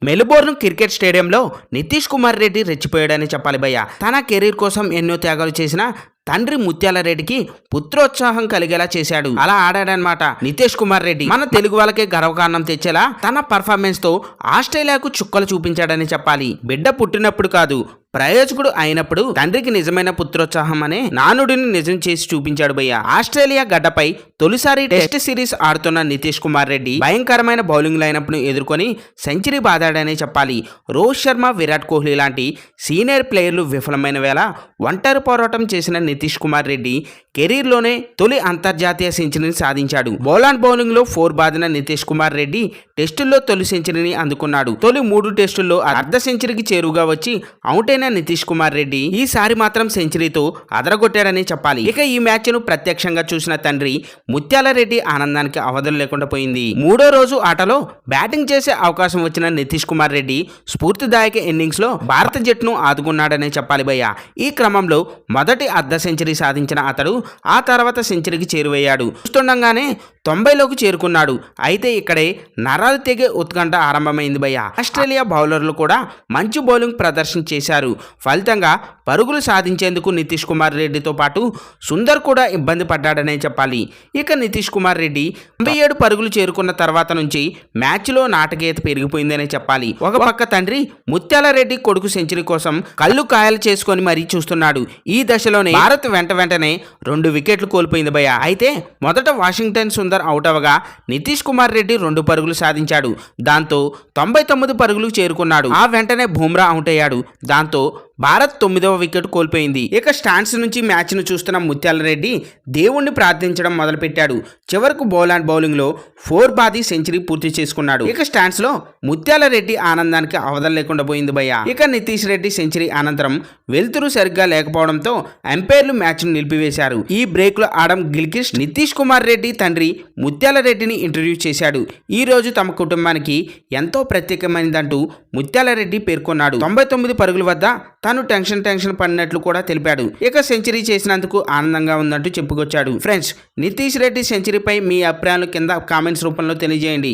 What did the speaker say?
Melbourne cricket స్టేడియంలో నితీష్ కుమార్ రెడ్డి రెచ్చిపోయాడని చెప్పాలి భయ్య. తన కెరీర్ కోసం ఎన్నో త్యాగాలు చేసిన తండ్రి ముత్యాల రెడ్డికి పుత్రోత్సాహం కలిగేలా చేశాడు. అలా ఆడాడనమాట నితీష్ కుమార్ రెడ్డి. మన తెలుగు వాళ్ళకే గర్వకారణం తెచ్చేలా తన పర్ఫార్మెన్స్ తో ఆస్ట్రేలియాకు చుక్కలు చూపించాడని చెప్పాలి. బిడ్డ పుట్టినప్పుడు కాదు, ప్రయోజకుడు అయినప్పుడు తండ్రికి నిజమైన పుత్రోత్సాహం అనే నానుడిని నిజం చేసి చూపించాడు భయ్య. ఆస్ట్రేలియా గడ్డపై తొలిసారి టెస్ట్ సిరీస్ ఆడుతున్న నితీష్ కుమార్ రెడ్డి భయంకరమైన బౌలింగ్ లైనప్ ను ఎదుర్కొని సెంచరీ బాదాడనే చెప్పాలి. రోహిత్ శర్మ, విరాట్ కోహ్లీ లాంటి సీనియర్ ప్లేయర్లు విఫలమైన వేళ ఒంటరి పోరాటం చేసిన నితీష్ కుమార్ రెడ్డి కెరీర్లోనే తొలి అంతర్జాతీయ సెంచరీని సాధించాడు. బౌలింగ్ లో 4 బాదిన నితీష్ కుమార్ రెడ్డి టెస్టుల్లో తొలి సెంచరీని అందుకున్నాడు. తొలి 3 టెస్టుల్లో అర్ధ సెంచరీకి చేరువుగా వచ్చి అవుట్ అయిన నితీష్ కుమార్ రెడ్డి ఈసారి మాత్రం సెంచరీతో అదరగొట్టాడని చెప్పాలి. ఇక ఈ మ్యాచ్ ను ప్రత్యక్షంగా చూసిన తండ్రి ముత్యాల రెడ్డి ఆనందానికి అవధులు లేకుండా పోయింది. 3వ రోజు ఆటలో బ్యాటింగ్ చేసే అవకాశం వచ్చిన నితీష్ కుమార్ రెడ్డి స్ఫూర్తిదాయక ఇన్నింగ్స్ లో భారత జట్టును ఆదుకున్నాడనే చెప్పాలి భయ్య. ఈ క్రమంలో మొదటి అర్ధ సెంచరీ సాధించిన అతడు ఆ తర్వాత సెంచరీకి చేరువయ్యాడు. చూస్తుండగానే 90లోకి చేరుకున్నాడు. అయితే ఇక్కడే నరాలు తెగే ఉత్కంఠ ఆరంభమైంది భయ్య. ఆస్ట్రేలియా బౌలర్లు కూడా మంచి బౌలింగ్ ప్రదర్శన చేశారు. ఫలితంగా పరుగులు సాధించేందుకు నితీష్ కుమార్ రెడ్డితో పాటు సుందర్ కూడా ఇబ్బంది పడ్డాడనే చెప్పాలి. ఇక నితీష్ కుమార్ రెడ్డి 97 పరుగులు చేరుకున్న తర్వాత నుంచి మ్యాచ్లో నాటకీయత పెరిగిపోయిందనే చెప్పాలి. ఒక పక్క తండ్రి ముత్యాల రెడ్డి కొడుకు సెంచరీ కోసం కళ్ళు కాయలు చేసుకొని మరీ చూస్తున్నాడు. ఈ దశలోనే భారత్ వెంటనే 2 వికెట్లు కోల్పోయింది భయ్య. అయితే మొదట వాషింగ్టన్ సుందర్ అవుట్ అవగా నితీష్ కుమార్ రెడ్డి 2 పరుగులు సాధించాడు. దాంతో 99 పరుగులకు చేరుకున్నాడు. ఆ వెంటనే బుమ్రా అవుట్ అయ్యాడు. దాంతో భారత్ 9వ వికెట్ కోల్పోయింది. ఇక స్టాండ్స్ నుంచి మ్యాచ్ ను చూస్తున్న ముత్యాల రెడ్డి దేవుణ్ణి ప్రార్థించడం మొదలుపెట్టాడు. చివరకు బౌలింగ్ లో 4 బాది సెంచరీ పూర్తి చేసుకున్నాడు. ఇక స్టాండ్స్ లో ముత్యాల రెడ్డి ఆనందానికి అవధం లేకుండా పోయింది భయ్య. ఇక నితీష్ రెడ్డి సెంచరీ అనంతరం వెలుతురు సరిగ్గా లేకపోవడంతో అంపైర్లు మ్యాచ్ ను నిలిపివేశారు. ఈ బ్రేక్ లో ఆడమ్ గిల్క్రిస్ట్ నితీష్ కుమార్ రెడ్డి తండ్రి ముత్యాల రెడ్డిని ఇంటర్వ్యూ చేశాడు. ఈ రోజు తమ కుటుంబానికి ఎంతో ప్రత్యేకమైనదంటూ ముత్యాల రెడ్డి పేర్కొన్నాడు. 99 పరుగుల వద్ద తాను టెన్షన్ పడినట్లు కూడా తెలిపాడు. ఇక సెంచరీ చేసినందుకు ఆనందంగా ఉందంటూ చెప్పుకొచ్చాడు. ఫ్రెండ్స్, నితీష్ రెడ్డి సెంచరీపై మీ అభిప్రాయాలు కింద కామెంట్స్ రూపంలో తెలియజేయండి.